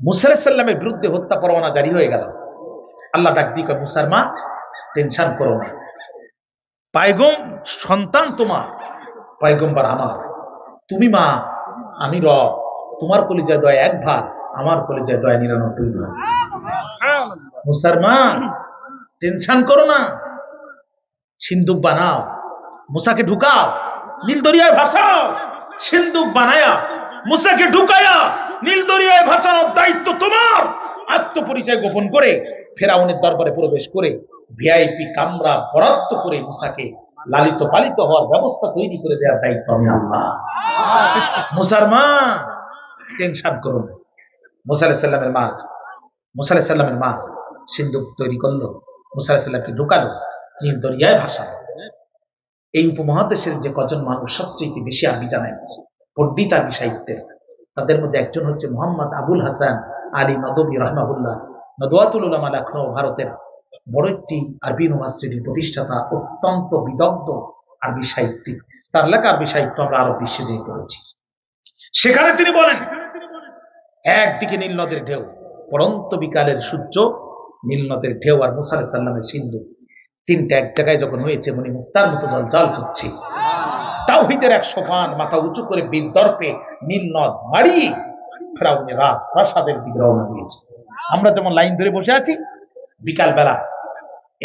মুসা আলাইহিস সালামের বিরুদ্ধে হত্যা পরোয়ানা জারি হয়ে গেল। আল্লাহ ডাক দিয়ে কয়, মুসার মা টেনশন করো না, সন্তান তোমার, পয়গম্বর আমার, তুমি মা, আমি রব, তোমার কলিজায় দয়া এক ভাগ, আমার কলিজায় দয়া 99 ভাগ। মুসার মা টেনশন করো না, সিন্ধুক বানাও, মুসাকে ঢুকাও, নীল দরিয়ায় ভাসাও। সিন্ধুক বানায়া মুসাকে ঢুকায়া নীল দরিয়ায় ভাসানোর দায়িত্ব তোমার। আত্মপরিচয় গোপন করে ফেরাউনের দরবারে প্রবেশ করে ভিআইপি কামরা বরাদ্দ করে মুসাকে লালিত পালিত হওয়ার ব্যবস্থা তৈরি করে দেওয়ার দায়িত্ব আমি আল্লাহ। মুসার মা টেনশন করো না। মুসা আলাইহিস সালামের মা সিন্ধুক তৈরি করলো, মুসা আলাইহিস সালামকে ঢুকালো, নীল দরিয়ায় ভাসালো। এই উপমহাদেশের যে কজন মানুষ সবচেয়ে বেশি আরবি জানেন, পণ্ডিত আরবি সাহিত্যের, তাদের মধ্যে একজন হচ্ছে মোহাম্মদ আবুল হাসান আলী নদভী রাহমাহুল্লাহ। নদওয়াতুল উলামা লখনউ, ভারতের বড় একটি আরবি ইউনিভার্সিটির প্রতিষ্ঠাতা, অত্যন্ত বিদগ্ধ আরবি সাহিত্যিক। তার লেখা আরবি সাহিত্য আমরা আরব বিশ্বে যে করেছি। সেখানে তিনি বলেন, একদিকে নীল নদের ঢেউ, পড়ন্ত বিকালের সূর্য, নীল নদের ঢেউ আর মুসা আলাইহিস সালামের সিন্ধুক, তিনটা এক জায়গায় যখন হয়েছে মনি মুক্তার মতো জল করছে। তাওহীদের এক সোপান মাথা উঁচু করে বিদর্পে নীল নদ মারিয়ে ফেরাউনের রাজপ্রাসাদের দিকে রওনা দিয়েছে। আমরা যেমন লাইন ধরে বসে আছি, বিকালবেলা,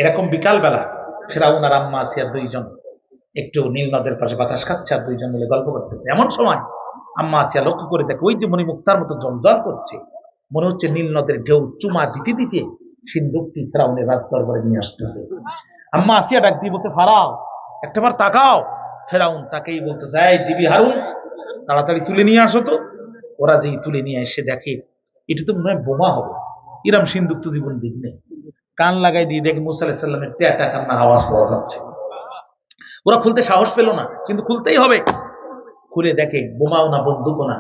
এরকম বিকালবেলা ফেরাউন আর আম্মা আসিয়া দুইজন একটু নীল নদের পাশে বাতাস খাচ্ছে আর দুইজন মিলে গল্প করতেছে। এমন সময় আম্মা আসিয়া লক্ষ্য করে দেখে ওই যে মনি মুক্তার মতো জল করছে, মনে হচ্ছে নীল নদের ঢেউ চুমা দিতে দিতে সিন্ধুকটি ফেরাউনের রাজ দরবারে নিয়ে আসতেছে। আম্মা আসিয়া ডাক দিয়ে বলতে, ফারাও একটাবার তাকাও। ফেরাউন তাকেই বলতে যায়, ডিবি হারুন তাড়াতাড়ি তুলে নিয়ে আসো তো। ওরা যেই তুলে নিয়ে এসে দেখে এটা তো মনে হয় বোমা হবে, ইরাম সিন্ধুক তো জীবন দিক নেই। কান লাগাই দিয়ে দেখে মুসা আলাইহিস সালামের টেটা কান্নার আওয়াজ পাওয়া যাচ্ছে। ওরা খুলতে সাহস পেল না, কিন্তু খুলতেই হবে। খুলে দেখে বোমাও না, বন্দুকও না,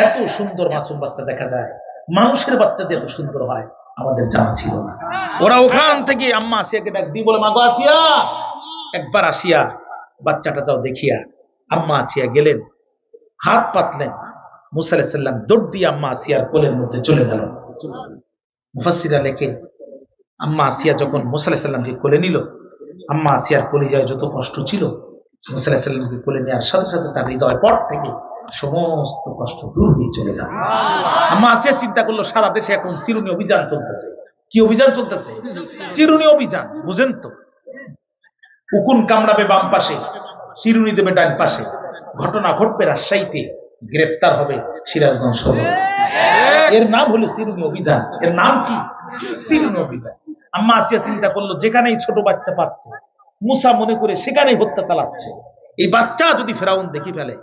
এত সুন্দর মাসুম বাচ্চা দেখা যায়। মানুষের বাচ্চা যে এত সুন্দর হয় আমাদের জানা ছিল না। ওরা ওখান থেকে আম্মা আসিয়াকে ডাক দিয়ে বলে, মাগো আসিয়া, একবার আসিয়া বাচ্চাটা যাও দেখিয়া। আম্মা আসিয়া গেলেন, হাত পাতলেন, মুসা আলাইহিস সালাম দৌড় দিয়ে আম্মা আসিয়ার কোলের মধ্যে চলে গেল। মুফাসসিররা লেখে, আম্মা আসিয়া যখন মুসা আলাইহিস সালামকে কোলে নিল, আম্মা আসিয়ার কলিজায় যত কষ্ট ছিল, মুসা আলাইহিস সালামকে কোলে নেওয়ার সাথে সাথে তার হৃদয় পট থেকে সমস্ত কষ্ট দূর হয়ে চলে গেল। আম্মা আসিয়া চিন্তা করলো, সারা দেশে এখন চিরুনি অভিযান চলতেছে। কি অভিযান চলতেছে? চিরুনি অভিযান, বুঝেন তো? উকুন কামড়াবে বাম পাশে, চিরুনি দেবে ডান পাশে। ঘটনা ঘটবে রাজশাহীতে, গ্রেপ্তার হবে সিরাজগঞ্জ সদর। এর নাম হলো চিরুনি অভিযান। এর নাম কি? চিরুনি অভিযান। আম্মা আসিয়া চিন্তা করলো, যেখানেই ছোট বাচ্চা পাচ্ছে মুসা মনে করে সেখানেই হত্যা চালাচ্ছে। এই বাচ্চা যদি ফেরাউন দেখে ফেলে,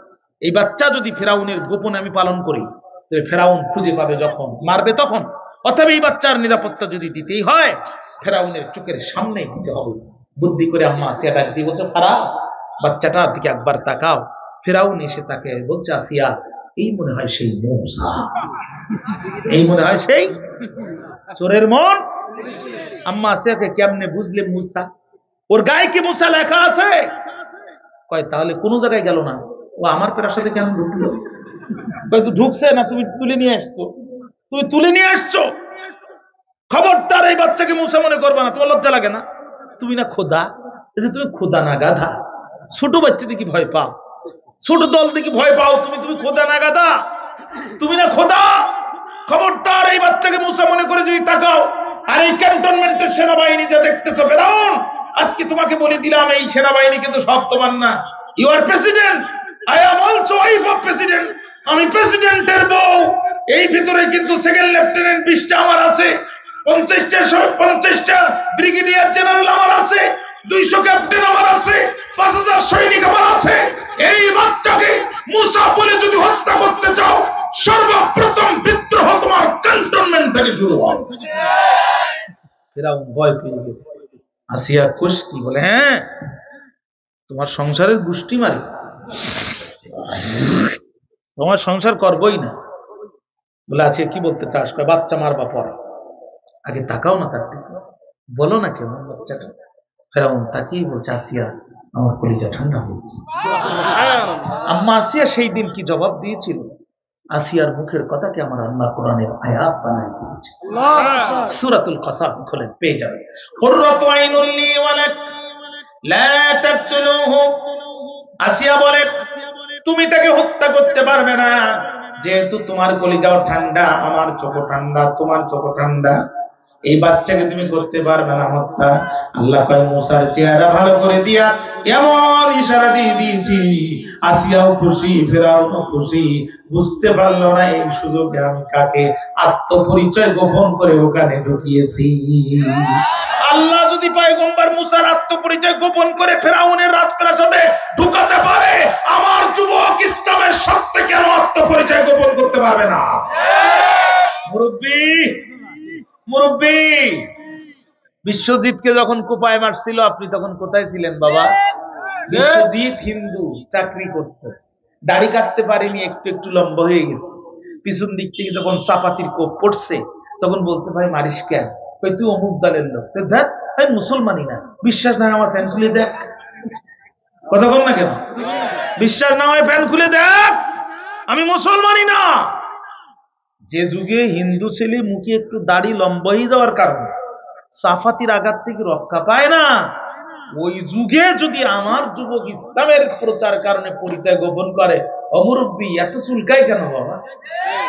এই বাচ্চা যদি ফেরাউনের গোপনে আমি পালন করি, তবে ফেরাউন খুঁজে পাবে, যখন মারবে তখন। অথবা এই বাচ্চার নিরাপত্তা যদি দিতেই হয়, ফেরাউনের চোখের সামনে দিতে হবে। বুদ্ধি করে আম্মা আসিয়া ডাক দিয়ে বলছে, ফারা বাচ্চাটার দিকে একবার তাকাও। ফেরাউন এসে তাকে বলছে, আসিয়া এই মনে হয় সেই মুসা, এই মনে হয় সেই চোরের মন। আম্মা আসিয়াকে কেমনে বুঝলে মুসা? ওর গায়ে কি মুসা লেখা আছে? কয় তাহলে কোন জায়গায় গেল না, ও আমার প্রাসাদে কেন ঢুকলো? কয় তুই ঢুকছে না, তুমি তুলে নিয়ে আসছো, তুমি তুলে নিয়ে আসছো। খবরদার এই বাচ্চাকে মুসা মনে করবা না, তোমার লজ্জা লাগে না? তুমি না খোদা? তুমি খোদা না গাধা? ছোট বাচ্চা দেখি ভয় পাও, ছোট দল দেখি ভয় পাও, তুমি খোদা না গাধা? তুমি না খোদা? খবরদার এই বাচ্চাকে মুসা মনে করে যদি তাকাও। আর এই ক্যান্টনমেন্টের সেনাবাহিনী যা দেখতেছো ফেরাউন, আজকে তোমাকে বলে দিলাম, এই সেনাবাহিনী কিন্তু সব তোমার না। You are president, I am also wife of president. আমি প্রেসিডেন্টের বউ। এই ভিতরে কিন্তু সেকেন্ড লেফটেন্যান্ট 20টা আমার আছে, 50টা ব্রিগেডিয়ার জেনারেল আমার আছে, 200 ক্যাপ্টেন আমার আছে, 5000 সৈনিক আমার আছে। এই বাচ্চাকে মুসা বলে যদি হত্যা করতে চাও, সর্বপ্রথম বিদ্রোহ তোমার ক্যান্টনমেন্ট থেকে শুরু হয়। ফেরাউন ভয় পেয়ে গেছে। আসিয়া খুশকি বলে, হ্যাঁ তোমার সংসারের গুষ্টি মারি, তোমার সংসার করবই না। বলে, আছে কি বলতে চাস? বাচ্চা মারবা পরে, আগে তাকাও না তার দিকে, বলো না কেমন বাচ্চাটা। ফেরাউন তাকিয়ে বলছে, আসিয়া আমার কলিজা ঠান্ডা হয়ে গেছে। আম্মা আসিয়া সেই দিন কি জবাব দিয়েছিল আসিয়ার মুখের কথাকে আমার আল্লাহ কোরআনের আয়াত বানায় দিয়েছে। সূরাতুল কাসাস খোলেন, পেয়ে যাবেন। কুররাতু আইনুল লি ওয়া লাক লা তাকতুলুহু। আসিয়া বলে, তুমি তাকে হত্যা করতে পারবে না, যেহেতু তোমার কলিজাও ঠান্ডা, আমার চোখও ঠান্ডা, তোমার চোখও ঠান্ডা, এই বাচ্চাকে তুমি করতে পারবে না হত্যা। আল্লাহ কয়, মুসার চেহারা ভালো করে দিয়া এমন ইশারা দিয়ে দিয়েছি, আসিয়াও খুশি, ফেরাউনও খুশি। বুঝতে পারলো না এই সুযোগে আমি কাকে আত্মপরিচয় গোপন করে ওখানে ঢুকিয়েছি। আল্লাহ যদি পয়গম্বর মুসার আত্মপরিচয় গোপন করে ফেরাউনের রাজপ্রাসাদে ঢুকাতে পারে, আমার যুবক ইসলামের সত্ত্বে কেন আত্মপরিচয় গোপন করতে পারবে না? মুরব্বী, মুরব্বী, বিশ্বজিৎকে যখন কোপায় মারছিল আপনি তখন কোথায় ছিলেন বাবা? বিশ্বজিৎ হিন্দু, চাকরি করত, দাড়ি কাটতে পারেনি, একটু একটু লম্বা হয়ে গেছে। পিছন দিক থেকে যখন চাপাতির কোপ পড়ছে তখন বলছে, ভাই মারিস কেন? তুই অমুক দলের লোক। ভাই মুসলমানই না, বিশ্বাস না আমার ফ্যান খুলে দেখ। কথা বল না কেন? বিশ্বাস না হয় ফ্যান খুলে দেখ, আমি মুসলমানই না। যে যুগে হিন্দু ছেলে মুখে একটু দাড়ি লম্বা হয়ে যাওয়ার কারণে সাফাতির আঘাত থেকে রক্ষা পায় না, ওই যুগে যদি আমার যুবক ইসলামের প্রচার কারণে পরিচয় গোপন করে, অমুরব্বী এত চুলকায় কেন বাবা?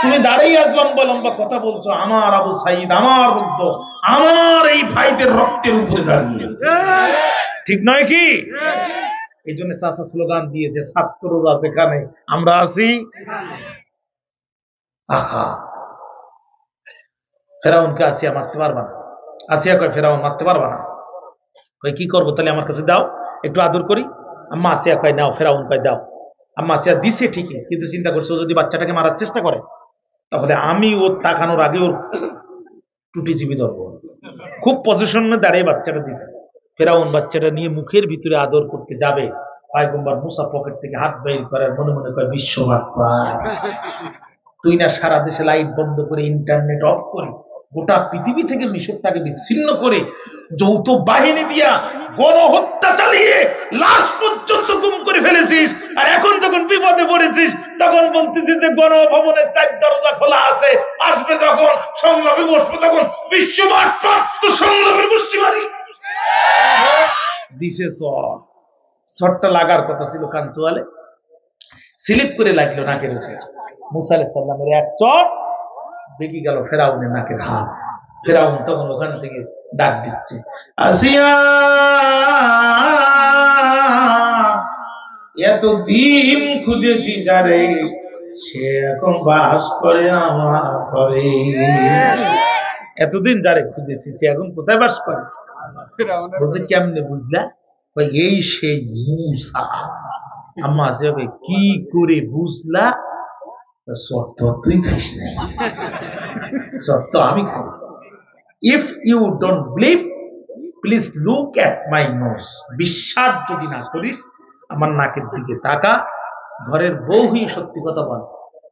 তুমি দাঁড়িয়ে আজ লম্বা লম্বা কথা বলছো, আমার আবু সাইদ, আমার বুদ্ধ, আমার এই ভাইদের রক্তের উপরে দাঁড়িয়ে, ঠিক নয় কি? এই জন্য চাচা স্লোগান দিয়েছে, ছাত্ররা যেখানে আমরা আছি। আহা, ফেরাউনকে আসিয়া মারতে পারবা না। আসিয়া কয়, ফেরাউন মারতে পারবা না। কয়, কি করবো তাহলে? আমার কাছে দাও, একটু আদর করি। আম্মা আসিয়া কয়, নাও। ফেরাউন কয়, দাও। আম্মা আসিয়া দিছে ঠিকই, কিন্তু চিন্তা করছে, যদি বাচ্চাটাকে মারার চেষ্টা করে তাহলে আমি ওর তাকানোর আগে ওর টুটি চিবি ধরবো। খুব পজিশনে দাঁড়িয়ে বাচ্চাটা দিছে। ফেরাউন বাচ্চাটা নিয়ে মুখের ভিতরে আদর করতে যাবে, পয়গম্বর মুসা পকেট থেকে হাত বের করার মনে মনে কয়, বিশ্বভাগ পায়। তুই না সারা দেশে লাইট বন্ধ করে ইন্টারনেট অফ করে গোটা পৃথিবী থেকে মিশরটাকে বিচ্ছিন্ন করে যৌথ বাহিনী দিয়া গণহত্যা চালিয়ে লাশ পর্যন্ত গুম করে ফেলেছিস, আর এখন যখন বিপদে পড়েছিস তখন বলতেছিস যে গণভবনের 4 দরজা খোলা আছে, আসবে যখন সংলাপে বসবো তখন বিশ্বভাগ প্রাপ্ত সংলাপের গোষ্ঠী মারি দিছে। শটটা লাগার কথা ছিল কাঞ্চুয়ালে, স্লিপ করে লাগলো নাকের উপরে। মুসা আলাইহিস সালামের এক চট বেঁকে গেল ফেরাউনের নাকের হাত। ফেরাউন তখন ওখান থেকে ডাক দিচ্ছে, আসিয়া, এতদিন খুঁজেছি যারে, সে এখন বাস করে আমার ঘরে। এতদিন যারে খুঁজেছি সে এখন কোথায় বাস করে? বলছে, কেমনে বুঝলা? এই সেই মুসা। আম্মা আছে, কি করে বুঝলা? শর্ত তুই খাইস নাই, শর্ত আমি খাইছি। If you don't believe, please look at my nose. বিশ্বাস যদি না করিস আমার নাকের দিকে তাকা। ঘরের বউ হয়ে সত্যি কথা বল,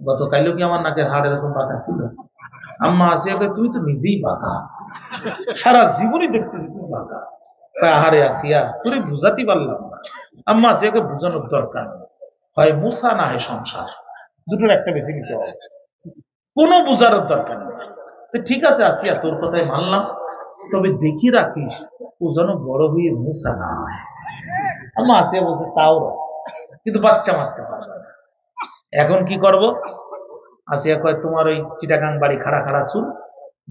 গতকালও কি আমার নাকের হাড় এরকম বাঁকা ছিল? আম্মা আসিয়া কয়, তুই তো নিজেই বাঁকা, সারা জীবনই দেখতেছি তুমি বাঁকা। আহারে আসিয়া, তোরে বুঝাতে পারলাম না। আম্মা আসিয়াকে বুঝানোর দরকার, হয় মুসা না হয় সংসার, দুটোর একটা বেছে নিতে হবে, কোনো বুঝানোর দরকার নেই। ঠিক আছে আসিয়া, তোর কথাই মানলাম, তবে দেখি রাখিস ও যেন বড় হয়ে মুসা না হয়। আম্মা আসিয়া বলছে, তাও কিন্তু বাচ্চা মারতে পারবে না। এখন কি করব? আসিয়া কয়, তোমার ওই চিটাগাং বাড়ি খাড়া খাড়া চুল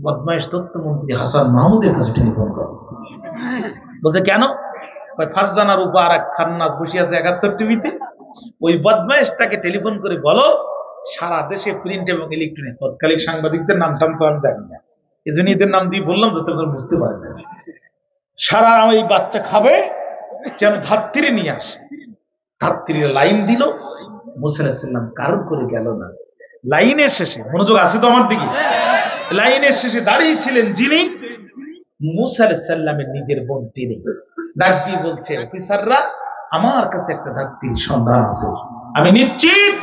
বদমাইশ তথ্যমন্ত্রী হাসান মাহমুদের কাছে টেলিফোন করো। বলছে, কেন? ফারজানার উপর আর এক খান্নাস বসে আছে 71 টিভিতে, ওই বদমাইশটাকে টেলিফোন করে বলো সারা দেশে প্রিন্ট এবং ইলেকট্রনিক, তৎকালীন সাংবাদিকদের নাম টাম তো আমি জানি না, এই জন্য এদের নাম দিয়ে বললাম যাতে তোমরা বুঝতে পারে না, সারা ওই বাচ্চা খাবে যেন ধাত্রী নিয়ে আসে। ধাত্রীর লাইন দিল, মুসা আলাইহিস সালাম কারণ করে গেল না। লাইনের শেষে, মনোযোগ আছে তো আমার দিকে, লাইনের শেষে দাঁড়িয়ে ছিলেন যিনি, মুসা আলাইহিস সালামের নিজের বোন তিনি। ডাক দিয়ে বলছে, অফিসাররা, আমার কাছে একটা ধাত্রীর সন্ধান আছে, আমি নিশ্চিত।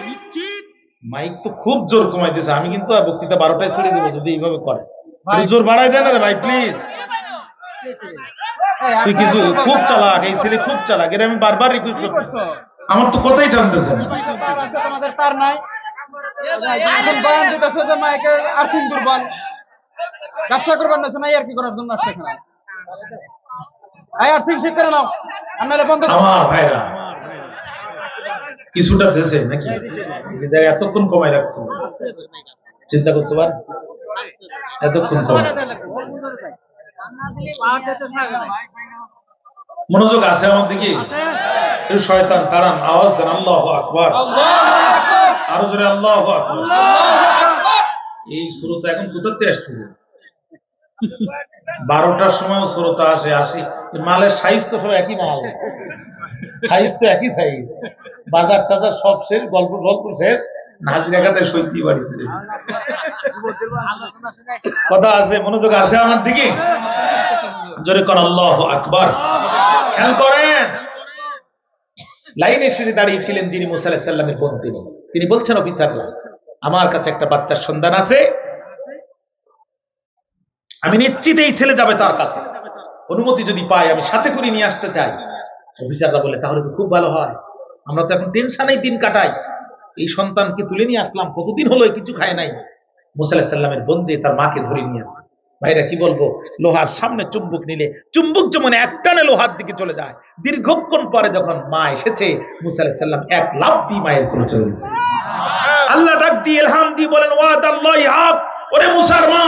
মাইক তো খুব জোর কমাই দিয়েছে, আমি কিন্তু বক্তৃতা 12টায় ছেড়ে দেবো যদি এইভাবে করে। জোর বাড়াই দেয় না রে ভাই, প্লিজ। তুই কিছু খুব চালাক, এই ছেলে খুব চালাক, এর আমি বারবার রিকোয়েস্ট করছি, আমার তো কথাই টানতেছে না। এখন বয়ান দিতেছে যে মাইকে আর্থিং দুর্বল, ব্যবসা করবেন না শোনাই আর কি করার জন্য আসছে এখানে। এই আর্থিং ঠিক করে নাও, আর নাহলে বন্ধ করো। আমার ভাইরা কিছুটা দেশে নাকি এই জায়গায় এতক্ষণ কমাই রাখছে, চিন্তা করতে পার এতক্ষণ কমাই রাখছে। মনোযোগ আছে আমার দিকে? শয়তান কারণ আওয়াজ দেন আল্লাহু আকবার, আরো জোরে আল্লাহু আকবার। এই শ্রোতা এখন কোথাতে আসতেছে? 12টার সময় শ্রোতা আসে, আসি মালের সাইজ তো সব একই মাল, সাইজ তো একই সাইজ, বাজার টাজার সব শেষ, গল্প শেষ, হাজিরা খাতায় সইতে বাড়ি চলে। কথা আছে, মনোযোগ আছে আমার দিকে? জোরে কোন আল্লাহু আকবার। খেয়াল করেন, লাইনের শেষে দাঁড়িয়েছিলেন যিনি মুসা আলাইহিস সালামের বোন, তিনি বলছেন অফিসাররা আমার কাছে একটা বাচ্চার সন্ধান আছে, আমি নিশ্চিত এই ছেলে যাবে তার কাছে, অনুমতি যদি পাই আমি সাথে করে নিয়ে আসতে চাই। অফিসাররা বলে তাহলে তো খুব ভালো হয়, আমরা তো এখন টেনশনেই দিন কাটাই, এই সন্তানকে তুলে নিয়ে আসলাম, কতদিন হলো কিছু খায় নাই। মুসা আলাইহিস সালামের বোন যে তার মাকে ধরে নিয়েছে। ভাইরা কি বলবো, লোহার সামনে চুম্বক নিলে চুম্বক যেমন একটানে লোহার দিকে চলে যায়, দীর্ঘক্ষণ পরে যখন মা এসেছে মুসা আলাইহিস সালাম এক লাফ দিয়ে মায়ের কোলে চলে গেছে। আল্লাহ ডাক দিয়ে ইলহাম দিয়ে বলেন ওয়াদাল্লাহি হক, ওরে মুসার মা,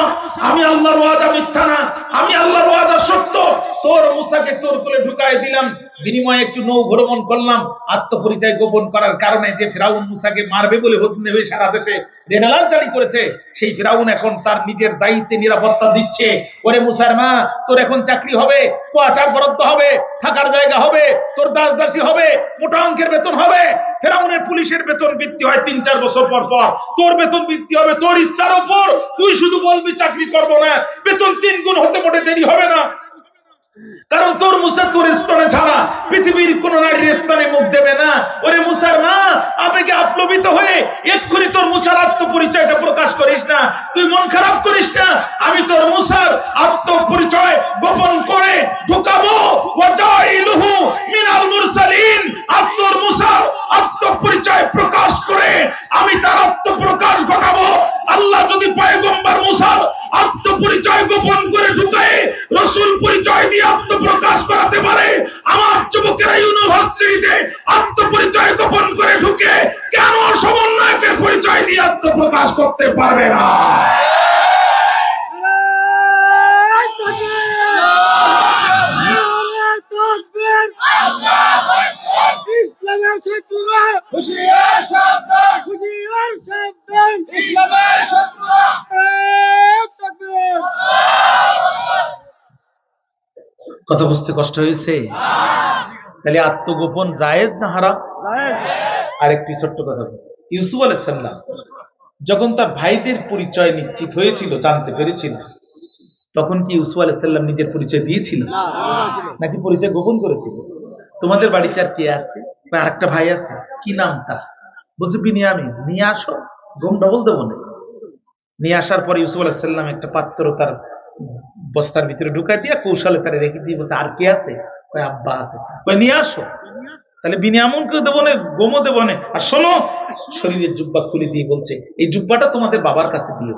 আমি আল্লাহর ওয়াদা মিথ্যা না, আমি আল্লাহর ওয়াদা সত্য। তোর মুসাকে তোর কোলে ঢুকায় দিলাম, বিনিময়ে একটু নৌ ভ্রমণ করলাম, আত্মপরিচয় গোপন করার কারণে যে ফিরাউন মুসাকে মারবে বলে হুকুমে হয়ে সারা দেশে রেড অ্যালার্ট জারি করেছে, সেই ফিরাউন এখন তার নিজের দায়িত্বে নিরাপত্তা দিচ্ছে। ওরে মুসার মা, তোর এখন চাকরি হবে, কোয়ার্টার বরাদ্দ হবে, থাকার জায়গা হবে, তোর দাসদাসী হবে, মোটা অঙ্কের বেতন হবে। ফিরাউনের পুলিশের বেতন বৃদ্ধি হয় 3-4 বছর পর পর, তোর বেতন বৃদ্ধি হবে তোর ইচ্ছার উপর। তুই শুধু বলবি চাকরি করবো না, বেতন 3 গুণ হতে মোটে দেরি হবে না, কারণ তোর মুসা তোর স্তনে ছাড়া পৃথিবীর কোন নারীর স্তনে মুখ দেবে না। ওরে মুসার মা, আবেগে আপ্লবিত হয়ে এক্ষুনি তোর মুসার আত্মপরিচয়টা প্রকাশ করিস না, তুই মন খারাপ করিস না, আমি তোর মুসার আত্মপরিচয় গোপন করে ঢুকাবো। ওয়াজাইলুহু মিনাল মুরসালিন, আর তোর মুসার আত্মপরিচয় প্রকাশ করে আমি তার আত্মপ্রকাশ ঘটাবো। আল্লাহ যদি পয়গম্বর মুসার আত্মপরিচয় গোপন করে ঢুকায় রাসূল পরিচয় দিয়ে আত্মপ্রকাশ করাতে পারে, আমার যুবকেরা ইউনিভার্সিটিতে আত্মপরিচয় গোপন করে ঢুকে কেন সমন্বয়কের পরিচয় দিয়ে আত্মপ্রকাশ করতে পারবে না? ইসলামের শত্রুরা হুঁশিয়ার সাবধান, হুঁশিয়ার সাবধান, ইসলামের শত্রুরা। কথা বুঝতে কষ্ট হয়েছে? তাহলে আত্মগোপন জায়েজ না হারাম? আরেকটি ছোট্ট কথা, ইউসুফ আলাইহিস সালাম যখন তার ভাইদের পরিচয় নিশ্চিত হয়েছিল, জানতে পেরেছিল, তখন কি ইউসুফ আলাইহিস সালাম নিজের পরিচয় দিয়েছিল নাকি পরিচয় গোপন করেছিল? তোমাদের বাড়িতে আর কে আছে? আরেকটা ভাই আছে, কি নাম তার? বলছে বিনিয়ামিন। নিয়ে আসো, ঘুম ডবল দেবো না। নিয়ে আসার পরে ইউসুফ আলাইহিস সালাম একটা পাত্র তার বস্তার ভিতরে ঢুকাই দিয়ে কৌশলে তারা রেখে দিয়ে বলছে আর কে আছে? কয় আব্বা আছে। কয় নিয়ে আসো। তাহলে বিনিয়ামিনকেও দেবো না, গোমও দেবো না। আর শোনো, শরীরের জুব্বা খুলে দিয়ে বলছে এই জুব্বাটা তোমাদের বাবার কাছে দিও।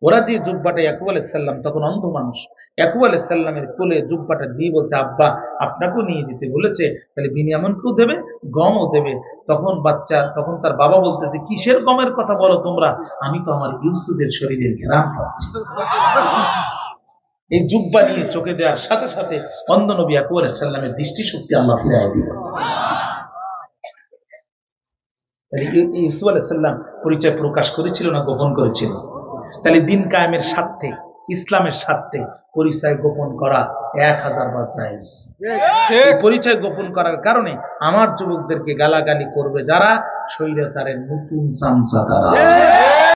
ওরা যে জুব্বাটা, ইয়াকুব আলাইহিস সালাম তখন অন্ধ মানুষ, ইয়াকুব আলাইহিস সালামের কোলে জুব্বাটা দিয়ে বলছে আব্বা আপনাকেও নিয়ে যেতে বলেছে, তাহলে বিনিয়ামিনকেও দেবে, গমও দেবে। তখন তার বাবা বলতেছে কিসের গমের কথা বলো তোমরা? আমি তো আমার ইউসুফের শরীরের ঘ্রাণ পাচ্ছি। এই জুব্বা নিয়ে চোখে দেওয়ার সাথে সাথে অন্ধ নবী ইয়াকুব আলাইহিস সালামের দৃষ্টিশক্তি আল্লাহ ফিরাইয়া দিল। ইউসুফ আলাইহিস সালাম পরিচয় প্রকাশ করেছিল না গোপন করেছিল? তাহলে দিন কায়েমের স্বার্থে, ইসলামের স্বার্থে পরিচয় গোপন করা 1000 বার জায়েজ। পরিচয় গোপন করার কারণে আমার যুবকদেরকে গালাগালি করবে যারা, স্বৈরাচারের নতুন চামচা তারা।